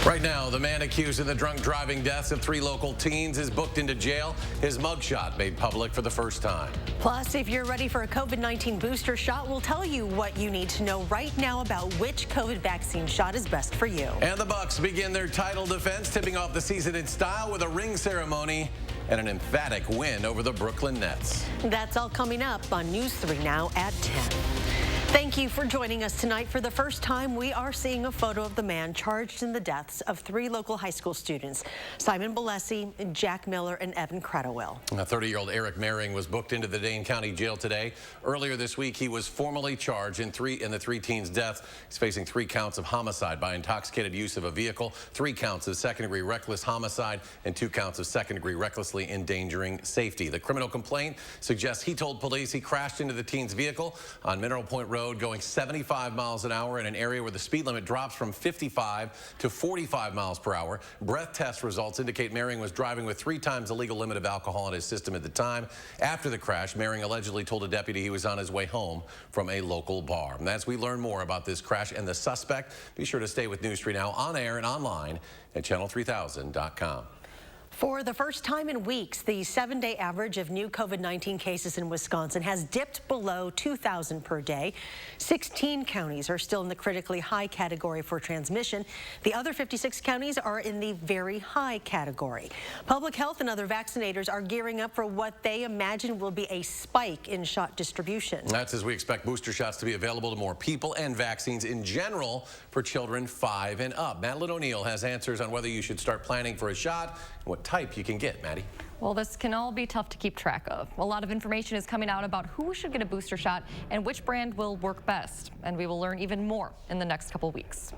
Right now, the man accused of the drunk driving deaths of 3 local teens is booked into jail. His mugshot made public for the first time. Plus, if you're ready for a COVID-19 booster shot, we'll tell you what you need to know right now about which COVID vaccine shot is best for you. And the Bucks begin their title defense, tipping off the season in style with a ring ceremony and an emphatic win over the Brooklyn Nets. That's all coming up on News 3 Now at 10. Thank you for joining us tonight. For the first time, we are seeing a photo of the man charged in the deaths of 3 local high school students, Simon Balesi, Jack Miller, and Evan Cradwell. A 30-year-old Eric Mehring was booked into the Dane County Jail today. Earlier this week, he was formally charged in the 3 teens' deaths. He's facing 3 counts of homicide by intoxicated use of a vehicle, 3 counts of second-degree reckless homicide, and 2 counts of second-degree recklessly endangering safety. The criminal complaint suggests he told police he crashed into the teen's vehicle on Mineral Point Road, going 75 miles an hour in an area where the speed limit drops from 55 to 45 miles per hour. Breath test results indicate Mehring was driving with 3 times the legal limit of alcohol in his system at the time. After the crash, Mehring allegedly told a deputy he was on his way home from a local bar. And as we learn more about this crash and the suspect, be sure to stay with News 3 Now on air and online at channel3000.com. For the first time in weeks, the 7-day average of new COVID-19 cases in Wisconsin has dipped below 2,000 per day. 16 counties are still in the critically high category for transmission. The other 56 counties are in the very high category. Public health and other vaccinators are gearing up for what they imagine will be a spike in shot distribution. That's as we expect booster shots to be available to more people and vaccines in general for children 5 and up. Madeline O'Neill has answers on whether you should start planning for a shot and what type you can get, Maddie. Well, this can all be tough to keep track of. A lot of information is coming out about who should get a booster shot and which brand will work best. And we will learn even more in the next couple weeks.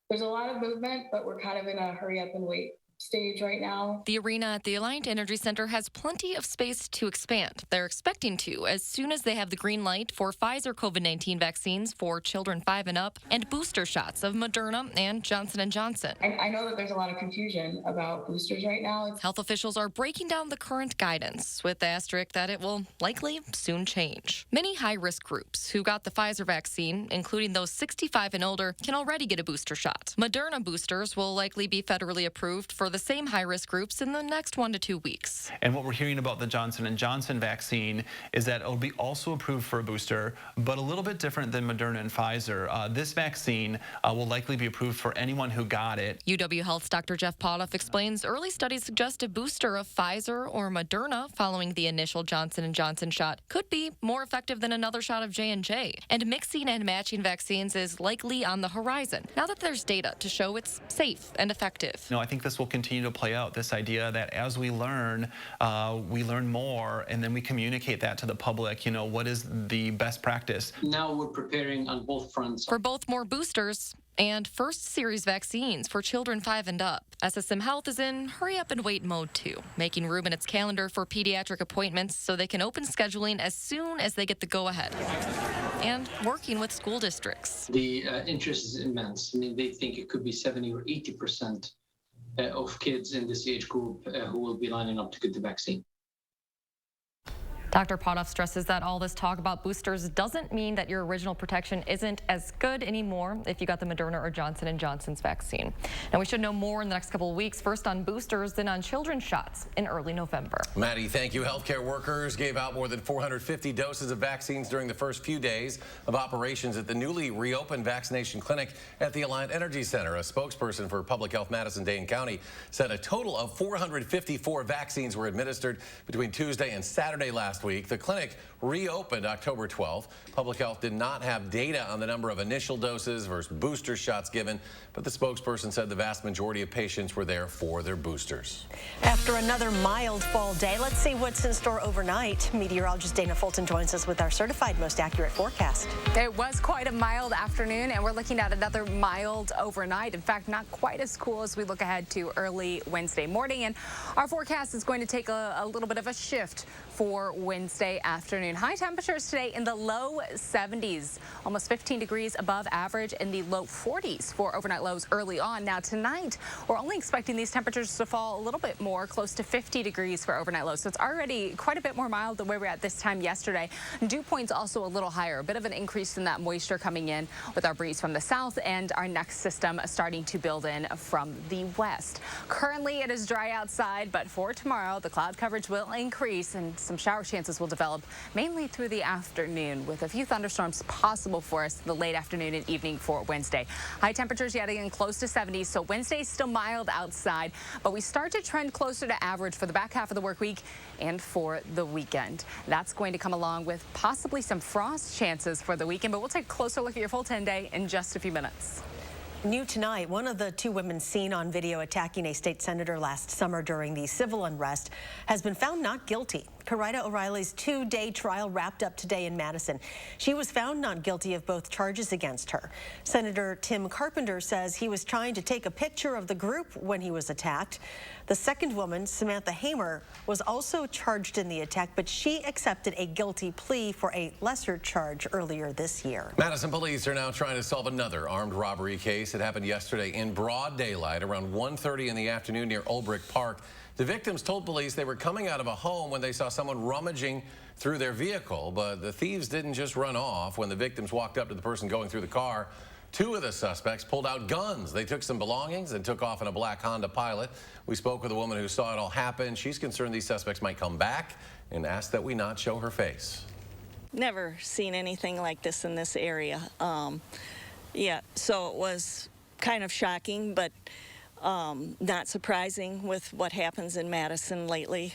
There's a lot of movement, but we're kind of in a hurry up and wait stage right now. The arena at the Alliant Energy Center has plenty of space to expand. They're expecting to as soon as they have the green light for Pfizer COVID-19 vaccines for children 5 and up and booster shots of Moderna and Johnson & Johnson. I know that there's a lot of confusion about boosters right now. Health officials are breaking down the current guidance with the asterisk that it will likely soon change. Many high-risk groups who got the Pfizer vaccine, including those 65 and older, can already get a booster shot. Moderna boosters will likely be federally approved for the same high-risk groups in the next 1 to 2 weeks. And what we're hearing about the Johnson & Johnson vaccine is that it'll be also approved for a booster, but a little bit different than Moderna and Pfizer. This vaccine will likely be approved for anyone who got it. UW Health's Dr. Jeff Potoff explains early studies suggest a booster of Pfizer or Moderna following the initial Johnson & Johnson shot could be more effective than another shot of J&J. And mixing and matching vaccines is likely on the horizon, now that there's data to show it's safe and effective. I think this will continue to play out, this idea that as we learn more, and then we communicate that to the public, what is the best practice. Now we're preparing on both fronts. For both more boosters and first series vaccines for children 5 and up. SSM Health is in hurry up and wait mode too, making room in its calendar for pediatric appointments so they can open scheduling as soon as they get the go-ahead. And working with school districts. The interest is immense. They think it could be 70 or 80% of kids in this age group who will be lining up to get the vaccine. Dr. Potoff stresses that all this talk about boosters doesn't mean that your original protection isn't as good anymore if you got the Moderna or Johnson & Johnson's vaccine. Now, we should know more in the next couple of weeks, first on boosters, then on children's shots in early November. Maddie, thank you. Healthcare workers gave out more than 450 doses of vaccines during the first few days of operations at the newly reopened vaccination clinic at the Alliant Energy Center. A spokesperson for Public Health Madison Dane County said a total of 454 vaccines were administered between Tuesday and Saturday last week. The clinic reopened October 12th. Public Health did not have data on the number of initial doses versus booster shots given, but the spokesperson said the vast majority of patients were there for their boosters. After another mild fall day, let's see what's in store overnight. Meteorologist Dana Fulton joins us with our certified most accurate forecast. It was quite a mild afternoon, and we're looking at another mild overnight. In fact, not quite as cool as we look ahead to early Wednesday morning. And our forecast is going to take a little bit of a shift for Wednesday. Wednesday afternoon. High temperatures today in the low 70s, almost 15 degrees above average, in the low 40s for overnight lows early on. Now tonight, we're only expecting these temperatures to fall a little bit more, close to 50 degrees for overnight lows. So it's already quite a bit more mild than where we're at this time yesterday. Dew point's also a little higher, a bit of an increase in that moisture coming in with our breeze from the south and our next system starting to build in from the west. Currently, it is dry outside, but for tomorrow, the cloud coverage will increase and some shower chances will develop mainly through the afternoon, with a few thunderstorms possible for us in the late afternoon and evening for Wednesday. High temperatures yet again close to 70s, so Wednesday is still mild outside, but we start to trend closer to average for the back half of the work week and for the weekend. That's going to come along with possibly some frost chances for the weekend, but we'll take a closer look at your full 10-day in just a few minutes. New tonight, one of the two women seen on video attacking a state senator last summer during the civil unrest has been found not guilty. Corrida O'Reilly's two-day trial wrapped up today in Madison. She was found not guilty of both charges against her. Senator Tim Carpenter says he was trying to take a picture of the group when he was attacked. The second woman, Samantha Hamer, was also charged in the attack, but she accepted a guilty plea for a lesser charge earlier this year. Madison police are now trying to solve another armed robbery case. It happened yesterday in broad daylight around 1:30 in the afternoon near Olbrich Park. The victims told police they were coming out of a home when they saw someone rummaging through their vehicle, but the thieves didn't just run off. When the victims walked up to the person going through the car, two of the suspects pulled out guns. They took some belongings and took off in a black Honda Pilot. We spoke with a woman who saw it all happen. She's concerned these suspects might come back and asked that we not show her face. Never seen anything like this in this area. Yeah, so it was kind of shocking, but not surprising with what happens in Madison lately.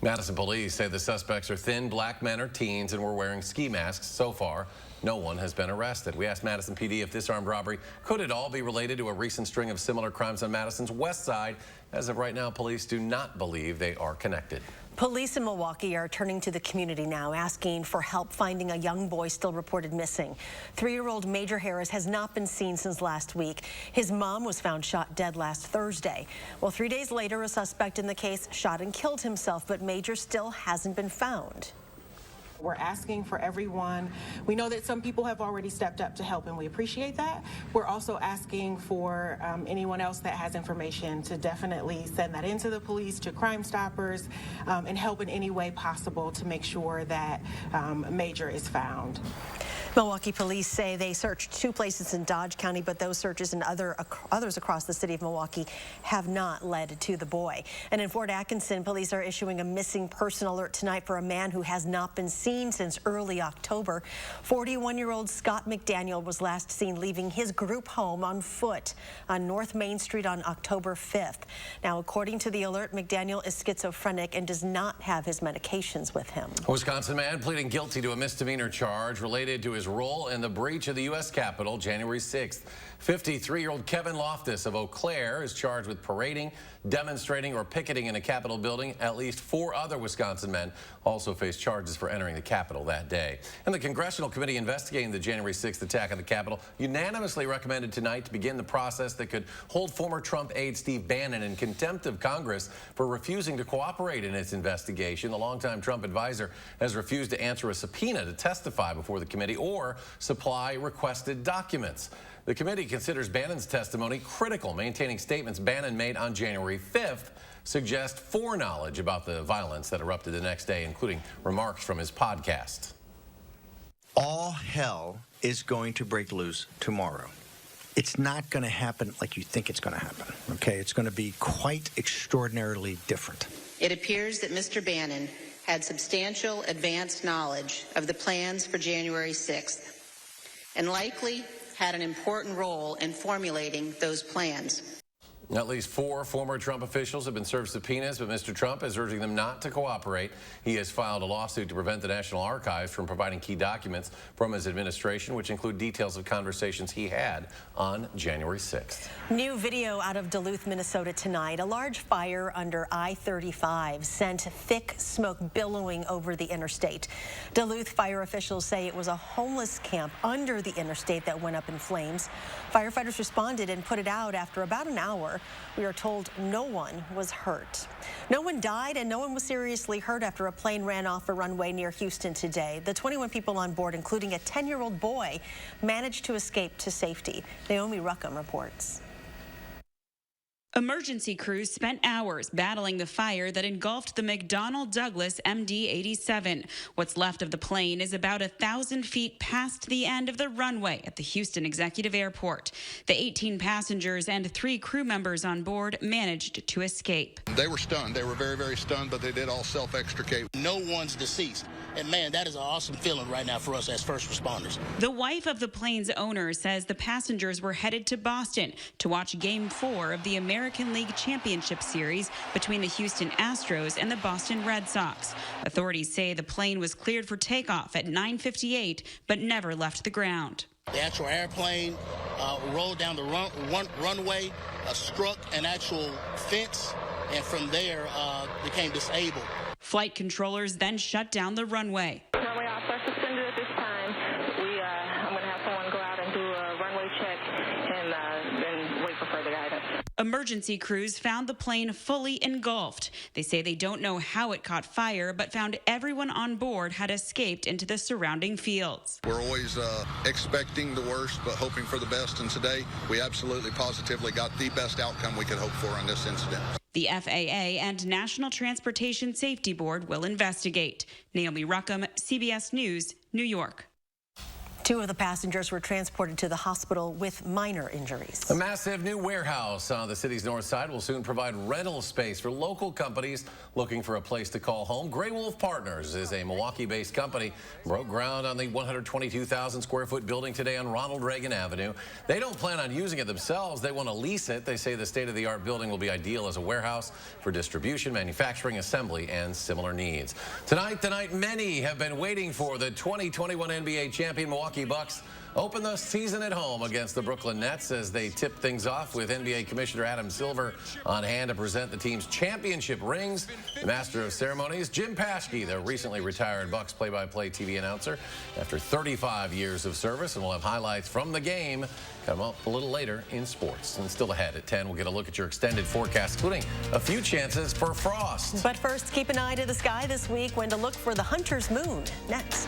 Madison police say the suspects are thin black men or teens and were wearing ski masks. So far, no one has been arrested. We asked Madison PD if this armed robbery could at all be related to a recent string of similar crimes on Madison's west side. As of right now, police do not believe they are connected. Police in Milwaukee are turning to the community now, asking for help finding a young boy still reported missing. 3-year-old Major Harris has not been seen since last week. His mom was found shot dead last Thursday. Well, 3 days later, a suspect in the case shot and killed himself, but Major still hasn't been found. We're asking for everyone. We know that some people have already stepped up to help, and we appreciate that. We're also asking for anyone else that has information to definitely send that into the police, to Crime Stoppers, and help in any way possible to make sure that Major is found. Milwaukee police say they searched 2 places in Dodge County, but those searches and others across the city of Milwaukee have not led to the boy. And in Fort Atkinson, police are issuing a missing person alert tonight for a man who has not been seen since early October. 41-year-old Scott McDaniel was last seen leaving his group home on foot on North Main Street on October 5th. Now, according to the alert, McDaniel is schizophrenic and does not have his medications with him. A Wisconsin man pleading guilty to a misdemeanor charge related to his role in the breach of the U.S. Capitol January 6th. 53-year-old Kevin Loftus of Eau Claire is charged with parading, demonstrating, or picketing in a Capitol building. At least 4 other Wisconsin men also face charges for entering the Capitol that day. And the Congressional Committee investigating the January 6th attack on the Capitol unanimously recommended tonight to begin the process that could hold former Trump aide Steve Bannon in contempt of Congress for refusing to cooperate in its investigation. The longtime Trump advisor has refused to answer a subpoena to testify before the committee or supply requested documents. The committee considers Bannon's testimony critical. Maintaining statements Bannon made on January 5th suggest foreknowledge about the violence that erupted the next day, including remarks from his podcast. All hell is going to break loose tomorrow. It's not going to happen like you think it's going to happen, okay? It's going to be quite extraordinarily different. It appears that Mr. Bannon had substantial advanced knowledge of the plans for January 6th and likely had an important role in formulating those plans. At least 4 former Trump officials have been served subpoenas, but Mr. Trump is urging them not to cooperate. He has filed a lawsuit to prevent the National Archives from providing key documents from his administration, which include details of conversations he had on January 6th. New video out of Duluth, Minnesota tonight. A large fire under I-35 sent thick smoke billowing over the interstate. Duluth fire officials say it was a homeless camp under the interstate that went up in flames. Firefighters responded and put it out after about an hour. We are told no one was hurt. No one died and no one was seriously hurt after a plane ran off a runway near Houston today. The 21 people on board, including a 10-year-old boy, managed to escape to safety. Naomi Ruckham reports. Emergency crews spent hours battling the fire that engulfed the McDonnell Douglas MD-87. What's left of the plane is about 1,000 feet past the end of the runway at the Houston Executive Airport. The 18 passengers and 3 crew members on board managed to escape. They were stunned. They were very, very stunned, but they did all self-extricate. No one's deceased. And man, that is an awesome feeling right now for us as first responders. The wife of the plane's owner says the passengers were headed to Boston to watch Game 4 of the American League Championship Series between the Houston Astros and the Boston Red Sox. Authorities say the plane was cleared for takeoff at 9:58, but never left the ground. The actual airplane rolled down the runway, struck an actual fence, and from there became disabled. Flight controllers then shut down the runway. Runway ops are suspended at this time. I'm going to have someone go out and do a runway check and then wait for further guidance. Emergency crews found the plane fully engulfed. They say they don't know how it caught fire, but found everyone on board had escaped into the surrounding fields. We're always expecting the worst, but hoping for the best. And today, we absolutely positively got the best outcome we could hope for in this incident. The FAA and National Transportation Safety Board will investigate. Naomi Ruckham, CBS News, New York. 2 of the passengers were transported to the hospital with minor injuries. A massive new warehouse on the city's north side will soon provide rental space for local companies looking for a place to call home. Grey Wolf Partners is a Milwaukee-based company. Broke ground on the 122,000 square foot building today on Ronald Reagan Avenue. They don't plan on using it themselves. They want to lease it. They say the state-of-the-art building will be ideal as a warehouse for distribution, manufacturing, assembly, and similar needs. Tonight, the night many have been waiting for, the 2021 NBA champion Milwaukee Bucks open the season at home against the Brooklyn Nets as they tip things off with NBA Commissioner Adam Silver on hand to present the team's championship rings. The master of ceremonies, Jim Paschke, the recently retired Bucks play-by-play TV announcer after 35 years of service, and we'll have highlights from the game come up a little later in sports. And still ahead at 10, we'll get a look at your extended forecast, including a few chances for frost. But first, keep an eye to the sky this week when to look for the hunter's moon. Next.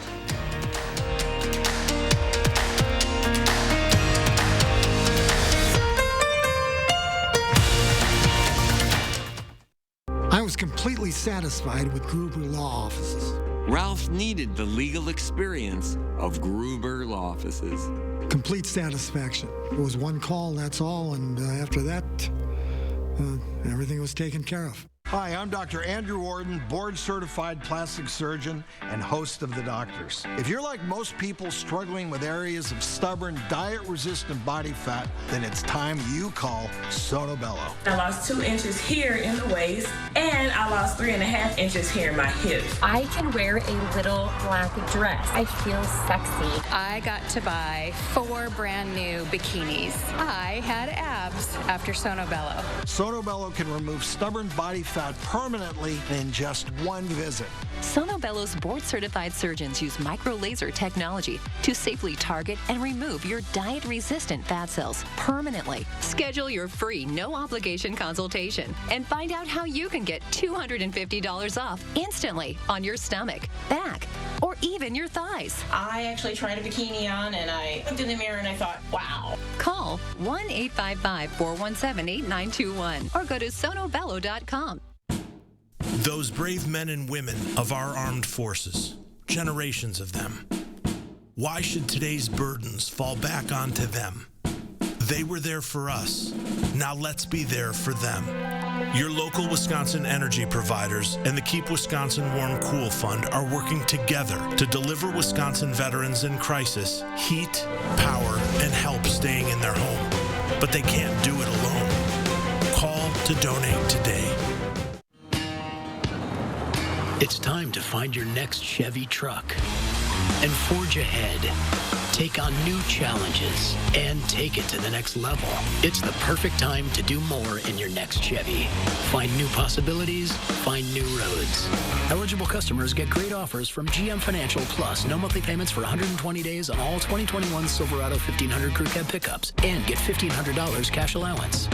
I was completely satisfied with Gruber Law Offices. Ralph needed the legal experience of Gruber Law Offices. Complete satisfaction. It was one call, that's all, and after that, everything was taken care of. Hi, I'm Dr. Andrew Warden, board-certified plastic surgeon and host of The Doctors. If you're like most people struggling with areas of stubborn, diet-resistant body fat, then it's time you call Sono Bello. I lost 2 inches here in the waist, and I lost 3.5 inches here in my hips. I can wear a little black dress. I feel sexy. I got to buy 4 brand new bikinis. I had abs after Sono Bello. Sono Bello can remove stubborn body fat permanently in just one visit. Sono Bello's board-certified surgeons use micro-laser technology to safely target and remove your diet-resistant fat cells permanently. Schedule your free, no-obligation consultation and find out how you can get $250 off instantly on your stomach, back, or even your thighs. I actually tried a bikini on, and I looked in the mirror and I thought, wow. Call 1-855-417-8921 or go to sonobello.com. Those brave men and women of our armed forces, generations of them. Why should today's burdens fall back onto them? They were there for us. Now let's be there for them. Your local Wisconsin energy providers and the Keep Wisconsin Warm Cool Fund are working together to deliver Wisconsin veterans in crisis heat, power, and help staying in their home. But they can't do it alone. Call to donate today. It's time to find your next Chevy truck and forge ahead. Take on new challenges and take it to the next level. It's the perfect time to do more in your next Chevy. Find new possibilities, find new roads. Eligible customers get great offers from GM Financial Plus. No monthly payments for 120 days on all 2021 Silverado 1500 Crew Cab pickups and get $1,500 cash allowance.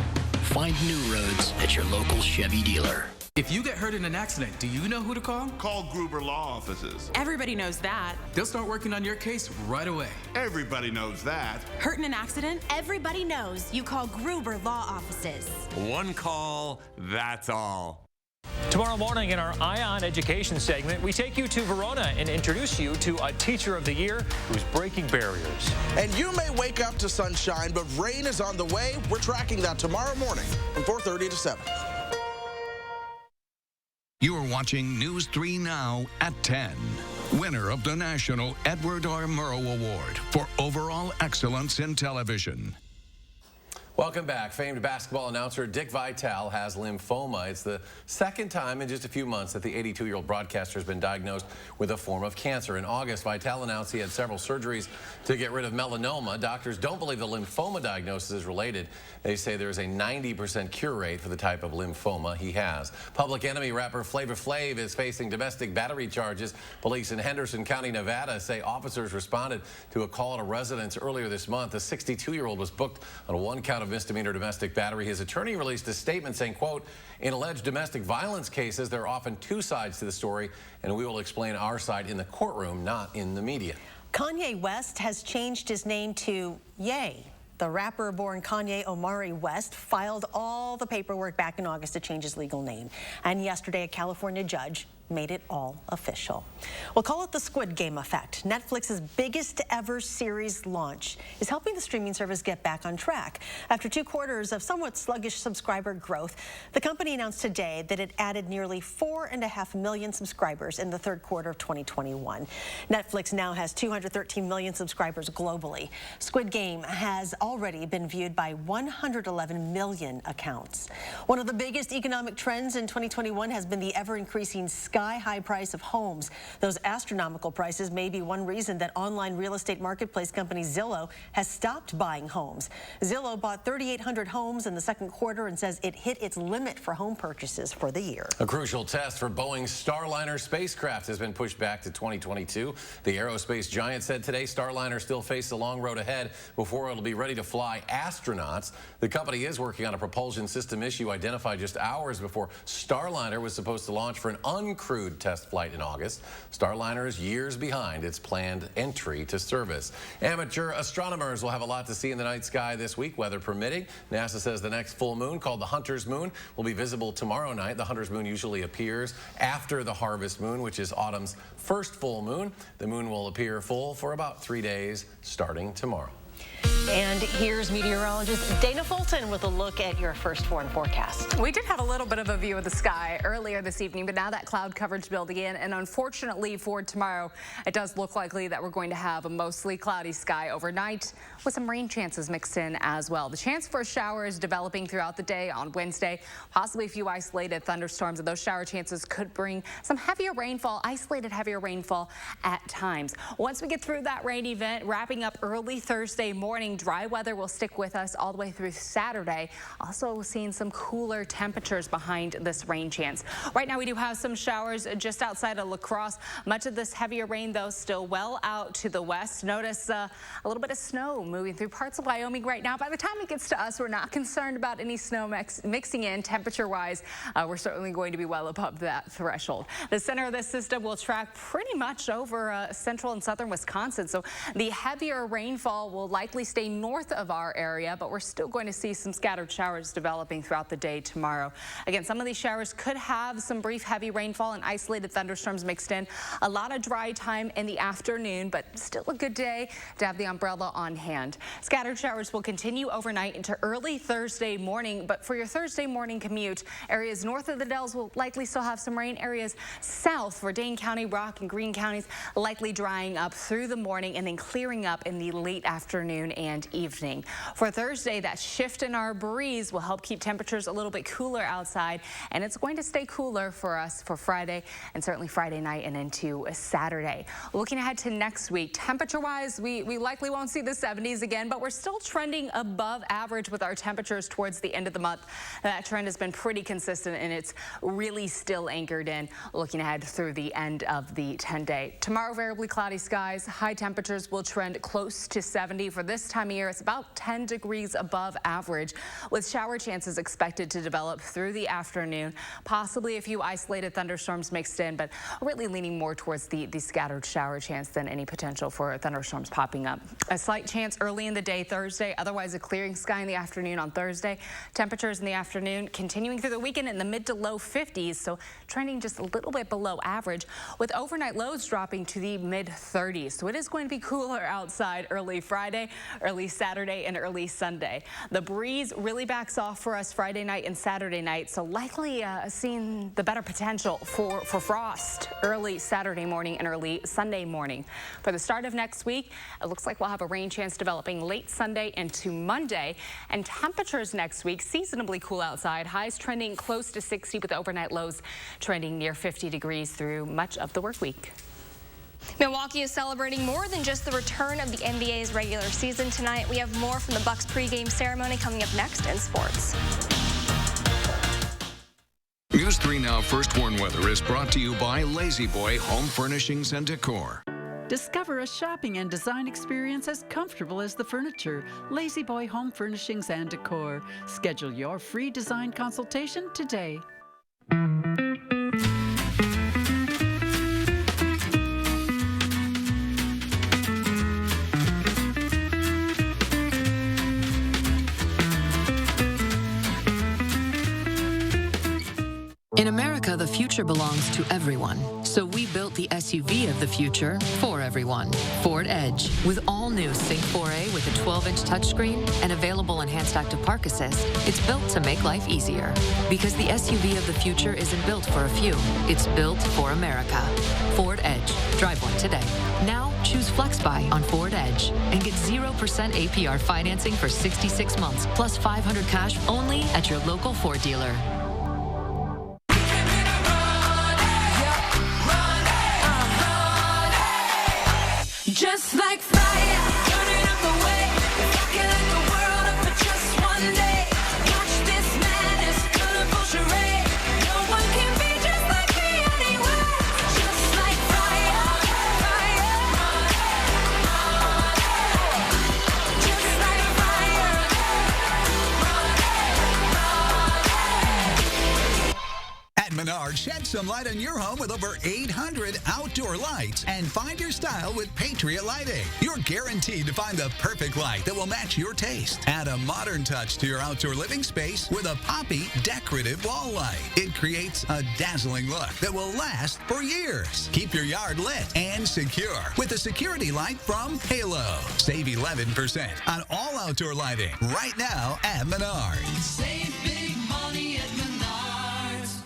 Find new roads at your local Chevy dealer. If you get hurt in an accident, do you know who to call? Call Gruber Law Offices. Everybody knows that. They'll start working on your case right away. Everybody knows that. Hurt in an accident? Everybody knows you call Gruber Law Offices. One call, that's all. Tomorrow morning in our Ion Education segment, we take you to Verona and introduce you to a Teacher of the Year who's breaking barriers. And you may wake up to sunshine, but rain is on the way. We're tracking that tomorrow morning from 4:30 to 7. You're watching News 3 Now at 10. Winner of the National Edward R. Murrow Award for Overall Excellence in Television. Welcome back. Famed basketball announcer Dick Vitale has lymphoma. It's the second time in just a few months that the 82-year-old broadcaster has been diagnosed with a form of cancer. In August, Vitale announced he had several surgeries to get rid of melanoma. Doctors don't believe the lymphoma diagnosis is related. They say there's a 90% cure rate for the type of lymphoma he has. Public Enemy rapper Flavor Flav is facing domestic battery charges. Police in Henderson County, Nevada say officers responded to a call at a residence earlier this month. The 62-year-old was booked on a one-count of misdemeanor domestic battery. His attorney released a statement saying, quote, in alleged domestic violence cases, there are often two sides to the story, and we will explain our side in the courtroom, not in the media. Kanye West has changed his name to Ye. The rapper-born Kanye Omari West filed all the paperwork back in August to change his legal name. And yesterday, a California judge made it all official. We'll call it the Squid Game effect. Netflix's biggest ever series launch is helping the streaming service get back on track. After 2 quarters of somewhat sluggish subscriber growth, the company announced today that it added nearly 4.5 million subscribers in the 3rd quarter of 2021. Netflix now has 213 million subscribers globally. Squid Game has already been viewed by 111 million accounts. One of the biggest economic trends in 2021 has been the ever-increasing sky-high price of homes. Those astronomical prices may be one reason that online real estate marketplace company Zillow has stopped buying homes. Zillow bought 3,800 homes in the 2nd quarter and says it hit its limit for home purchases for the year. A crucial test for Boeing's Starliner spacecraft has been pushed back to 2022. The aerospace giant said today Starliner still faces a long road ahead before it'll be ready to fly astronauts. The company is working on a propulsion system issue identified just hours before Starliner was supposed to launch for an uncrewed test flight in August. Starliner is years behind its planned entry to service. Amateur astronomers will have a lot to see in the night sky this week, weather permitting. NASA says the next full moon, called the Hunter's Moon, will be visible tomorrow night. The Hunter's Moon usually appears after the Harvest Moon, which is autumn's first full moon. The moon will appear full for about 3 days starting tomorrow. And here's meteorologist Dana Fulton with a look at your first 4 and forecast. We did have a little bit of a view of the sky earlier this evening, but now that cloud coverage building in, and unfortunately for tomorrow, it does look likely that we're going to have a mostly cloudy sky overnight with some rain chances mixed in as well. The chance for showers developing throughout the day on Wednesday, possibly a few isolated thunderstorms, and those shower chances could bring some heavier rainfall, isolated heavier rainfall at times. Once we get through that rain event, wrapping up early Thursday morning, dry weather will stick with us all the way through Saturday. Also seeing some cooler temperatures behind this rain chance. Right now we do have some showers just outside of La Crosse. Much of this heavier rain though still well out to the west. Notice a little bit of snow moving through parts of Wyoming right now. By the time it gets to us, we're not concerned about any snow mixing in temperature wise. We're certainly going to be well above that threshold. The center of this system will track pretty much over central and southern Wisconsin. So the heavier rainfall will likely stay north of our area, but we're still going to see some scattered showers developing throughout the day tomorrow. Again, some of these showers could have some brief heavy rainfall and isolated thunderstorms mixed in. A lot of dry time in the afternoon, but still a good day to have the umbrella on hand. Scattered showers will continue overnight into early Thursday morning, but for your Thursday morning commute, areas north of the Dells will likely still have some rain. Areas south for Dane County, Rock, and Greene counties likely drying up through the morning and then clearing up in the late afternoon and evening. For Thursday, that shift in our breeze will help keep temperatures a little bit cooler outside, and it's going to stay cooler for us for Friday and certainly Friday night and into Saturday. Looking ahead to next week, temperature-wise, we likely won't see the 70s again, but we're still trending above average with our temperatures towards the end of the month. That trend has been pretty consistent, and it's really still anchored in looking ahead through the end of the 10-day. Tomorrow, variably cloudy skies. High temperatures will trend close to 70 for this time time of year. It's about 10 degrees above average, with shower chances expected to develop through the afternoon. Possibly a few isolated thunderstorms mixed in, but really leaning more towards the scattered shower chance than any potential for thunderstorms popping up. A slight chance early in the day Thursday, otherwise a clearing sky in the afternoon on Thursday. Temperatures in the afternoon continuing through the weekend in the mid to low 50s, so trending just a little bit below average, with overnight lows dropping to the mid 30s. So it is going to be cooler outside early Friday, early Saturday, and early Sunday. The breeze really backs off for us Friday night and Saturday night, so likely seeing the better potential for frost early Saturday morning and early Sunday morning. For the start of next week, it looks like we'll have a rain chance developing late Sunday into Monday, and temperatures next week seasonably cool outside, highs trending close to 60 with overnight lows trending near 50 degrees through much of the work week. Milwaukee is celebrating more than just the return of the NBA's regular season tonight. We have more from the Bucks pregame ceremony coming up next in sports. News 3 Now First Warn Weather is brought to you by Lazy Boy Home Furnishings and Decor. Discover a shopping and design experience as comfortable as the furniture. Lazy Boy Home Furnishings and Decor. Schedule your free design consultation today. In America, the future belongs to everyone. So we built the SUV of the future for everyone. Ford Edge. With all new Sync 4A with a 12-inch touchscreen and available enhanced active park assist, it's built to make life easier. Because the SUV of the future isn't built for a few. It's built for America. Ford Edge. Drive one today. Now, choose FlexBuy on Ford Edge and get 0% APR financing for 66 months, plus $500 cash only at your local Ford dealer. Just like fire, burning up the way, rocking like the world up for just one day. Watch this madness, colorful charade. No one can be just like me anyway. Just like fire, fire. Just like fire. At Menards, shed some light on your home with over 800 outdoor lights and find your style with Patriot Lighting. You're guaranteed to find the perfect light that will match your taste. Add a modern touch to your outdoor living space with a poppy decorative wall light. It creates a dazzling look that will last for years. Keep your yard lit and secure with a security light from Halo. Save 11% on all outdoor lighting right now at Menards. Save big money at Menards.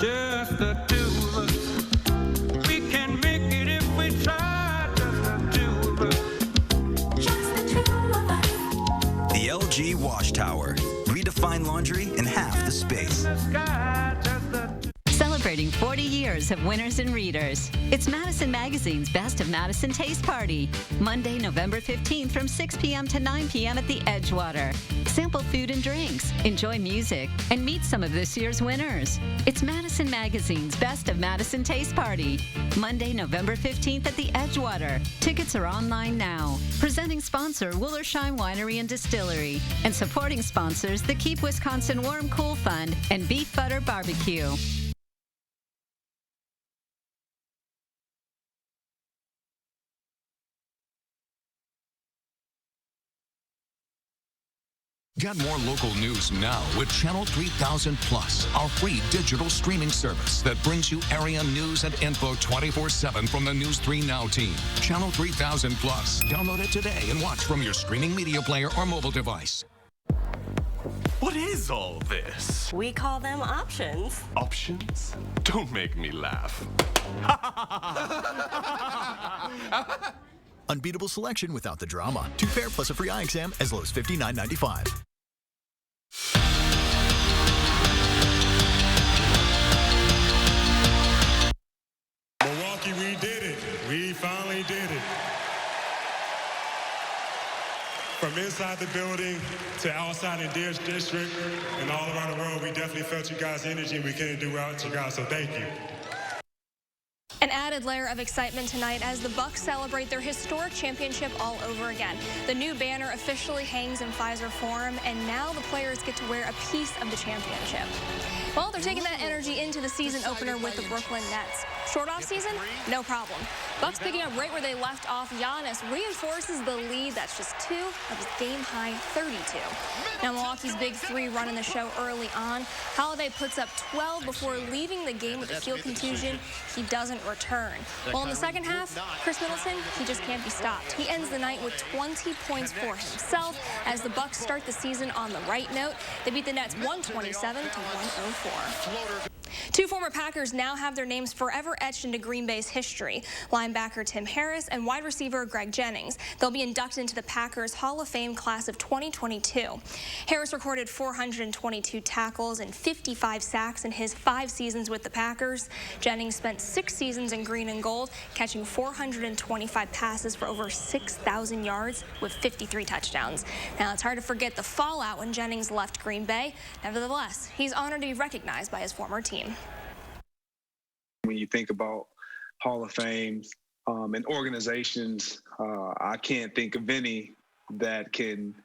Just the two of us. We can make it if we try. Just the two of us. Just the two of us. The LG Wash Tower. Redefine laundry in half the space. Celebrating 40 years of winners and readers. It's Madison Magazine's Best of Madison Taste Party. Monday, November 15th from 6 p.m. to 9 p.m. at the Edgewater. Sample food and drinks, enjoy music, and meet some of this year's winners. It's Madison Magazine's Best of Madison Taste Party. Monday, November 15th at the Edgewater. Tickets are online now. Presenting sponsor, Willersheim Winery and Distillery. And supporting sponsors, the Keep Wisconsin Warm Cool Fund and Beef Butter Barbecue. Get more local news now with Channel 3000 Plus, our free digital streaming service that brings you area news and info 24/7 from the News 3 Now team. Channel 3000 Plus. Download it today and watch from your streaming media player or mobile device. What is all this? We call them options. Options? Don't make me laugh. Unbeatable selection without the drama. 2 pair plus a free eye exam as low as $59.95. Milwaukee, we did it. We finally did it. From inside the building to outside in Deer's district and all around the world, we definitely felt you guys' energy, and we couldn't do without you guys, so thank you. An added layer of excitement tonight as the Bucks celebrate their historic championship all over again. The new banner officially hangs in Pfizer Forum, and now the players get to wear a piece of the championship. Well, they're taking that energy into the season opener with the Brooklyn Nets. Short off season? No problem. Bucks picking up right where they left off. Giannis reinforces the lead. That's just 2 of his game-high 32. Now Milwaukee's big 3 running the show early on. Holiday puts up 12 before leaving the game with a heel contusion. He doesn't return. Well, in the second half, Chris Middleton, he just can't be stopped. He ends the night with 20 points for himself as the Bucks start the season on the right note. They beat the Nets 127 to 104. 2 former Packers now have their names forever etched into Green Bay's history. Linebacker Tim Harris and wide receiver Greg Jennings. They'll be inducted into the Packers Hall of Fame class of 2022. Harris recorded 422 tackles and 55 sacks in his 5 seasons with the Packers. Jennings spent 6 seasons in green and gold, catching 425 passes for over 6,000 yards with 53 touchdowns. Now, it's hard to forget the fallout when Jennings left Green Bay. Nevertheless, he's honored to be recognized by his former team. When you think about Hall of Fame and organizations, I can't think of any that can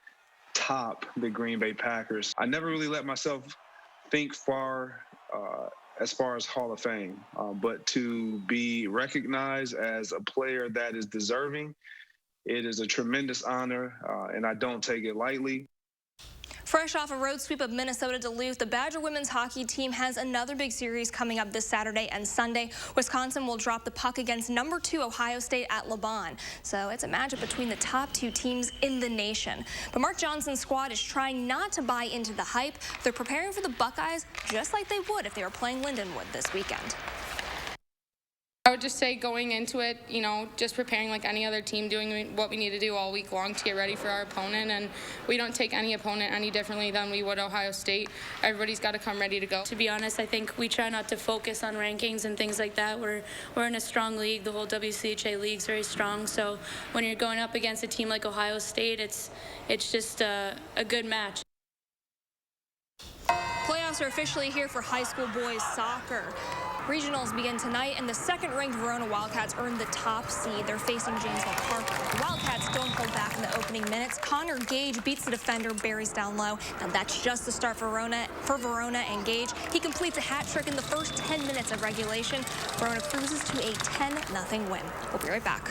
top the Green Bay Packers. I never really let myself think far as far as Hall of Fame, but to be recognized as a player that is deserving, it is a tremendous honor, and I don't take it lightly. Fresh off a road sweep of Minnesota Duluth, the Badger women's hockey team has another big series coming up this Saturday and Sunday. Wisconsin will drop the puck against number 2 Ohio State at LeBon. So it's a matchup between the top 2 teams in the nation. But Mark Johnson's squad is trying not to buy into the hype. They're preparing for the Buckeyes just like they would if they were playing Lindenwood this weekend. I would just say going into it, you know, just preparing like any other team, doing what we need to do all week long to get ready for our opponent. And we don't take any opponent any differently than we would Ohio State. Everybody's got to come ready to go. To be honest, I think we try not to focus on rankings and things like that. We're in a strong league. The whole WCHA league's very strong. So when you're going up against a team like Ohio State, it's just a good match. Playoffs are officially here for high school boys soccer. Regionals begin tonight, and the second-ranked Verona Wildcats earned the top seed. They're facing Janesville Parker. The Wildcats don't hold back in the opening minutes. Connor Gage beats the defender Barry's down low. Now that's just the start for Verona and Gage. He completes a hat trick in the first 10 minutes of regulation. Verona cruises to a 10-0 win. We'll be right back.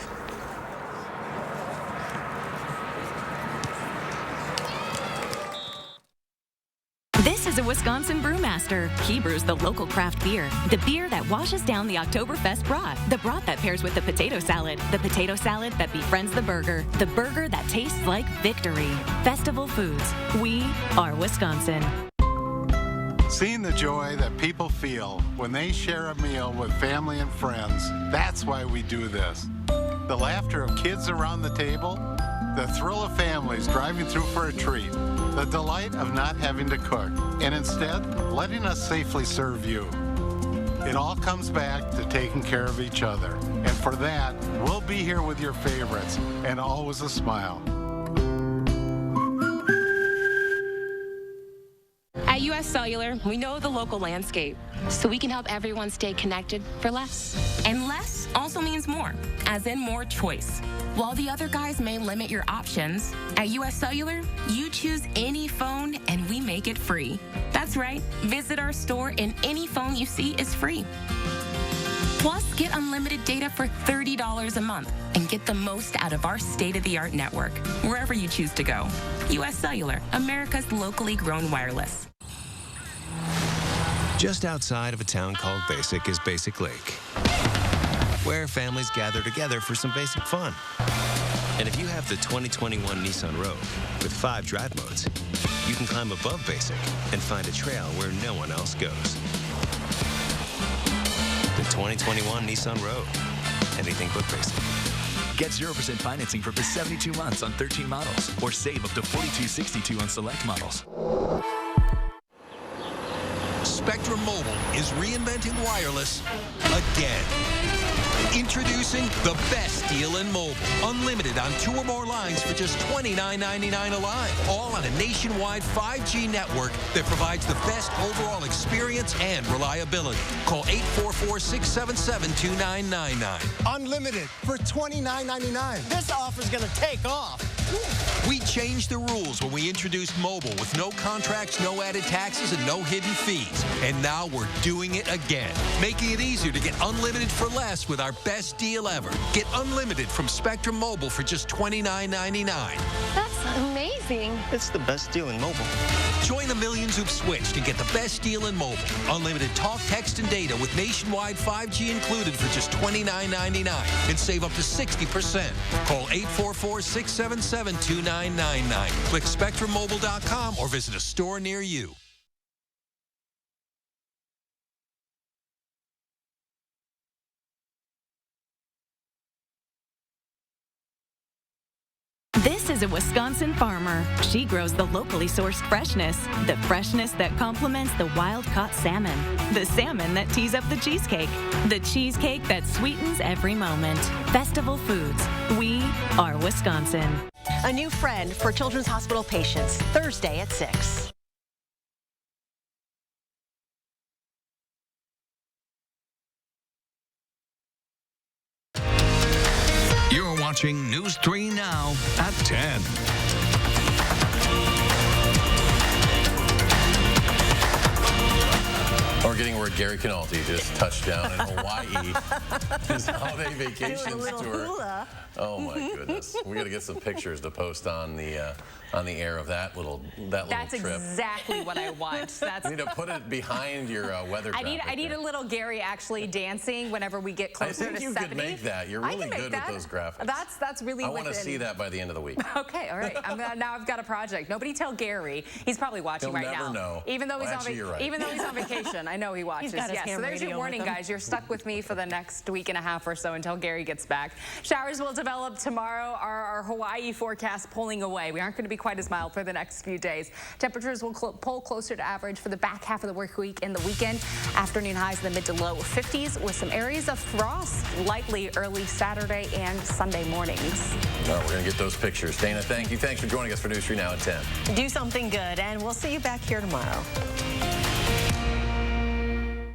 This is a Wisconsin brewmaster. He brews the local craft beer, the beer that washes down the Oktoberfest brat, the brat that pairs with the potato salad that befriends the burger that tastes like victory. Festival Foods. We are Wisconsin. Seeing the joy that people feel when they share a meal with family and friends, that's why we do this. The laughter of kids around the table, the thrill of families driving through for a treat, the delight of not having to cook, and instead letting us safely serve you. It all comes back to taking care of each other. And for that, we'll be here with your favorites, and always a smile. At US Cellular, we know the local landscape, so we can help everyone stay connected for less. And less also means more, as in more choice. While the other guys may limit your options, at US Cellular, you choose any phone and we make it free. That's right, visit our store and any phone you see is free. Plus, get unlimited data for $30 a month and get the most out of our state-of-the-art network, wherever you choose to go. US Cellular, America's locally grown wireless. Just outside of a town called Basic is Basic Lake, where families gather together for some basic fun. And if you have the 2021 Nissan Rogue with 5 drive modes, you can climb above Basic and find a trail where no one else goes. The 2021 Nissan Rogue. Anything but basic. Get 0% financing for up to 72 months on 13 models, or save up to $42.62 on select models. Spectrum Mobile is reinventing wireless again. Introducing the best deal in mobile. Unlimited on 2 or more lines for just $29.99 a line. All on a nationwide 5G network that provides the best overall experience and reliability. Call 844-677-2999. Unlimited for $29.99. This offer's going to take off. We changed the rules when we introduced mobile with no contracts, no added taxes, and no hidden fees. And now we're doing it again, making it easier to get unlimited for less with our best deal ever. Get unlimited from Spectrum Mobile for just $29.99. That's amazing. It's the best deal in mobile. Join the millions who've switched and get the best deal in mobile. Unlimited talk, text, and data with nationwide 5G included for just $29.99 and save up to 60%. Call 844-677-2999. Click SpectrumMobile.com or visit a store near you. This is a Wisconsin farmer. She grows the locally sourced freshness, the freshness that complements the wild-caught salmon, the salmon that tees up the cheesecake that sweetens every moment. Festival Foods. We are Wisconsin. A new friend for Children's Hospital patients, Thursday at 6. You're watching News 3 Now at 10. We're getting word Gary Canalti just touched down in Hawaii. His holiday vacations tour. Hula. Oh my goodness! We got to get some pictures to post on the air of that little trip. That's exactly what I want. You need to put it behind your weather. I need a little Gary actually dancing whenever we get closer to 70. I think you could make that. You're really good with those graphics. That's really. I want to see that by the end of the week. Okay, all right. Now I've got a project. Nobody tell Gary. He's probably watching right now. He'll never know. Even though he's right. Even though he's on vacation, I know he watches. He's got his so there's your warning, guys. You're stuck with me for the next week and a half or so until Gary gets back. Showers will develop tomorrow. Our Hawaii forecast pulling away. We aren't going to be quite as mild for the next few days. Temperatures will pull closer to average for the back half of the work week and the weekend. Afternoon highs in the mid to low 50s with some areas of frost likely early Saturday and Sunday mornings. Well, we're going to get those pictures. Dana, thank you. Thanks for joining us for News 3 Now at 10. Do something good, and we'll see you back here tomorrow.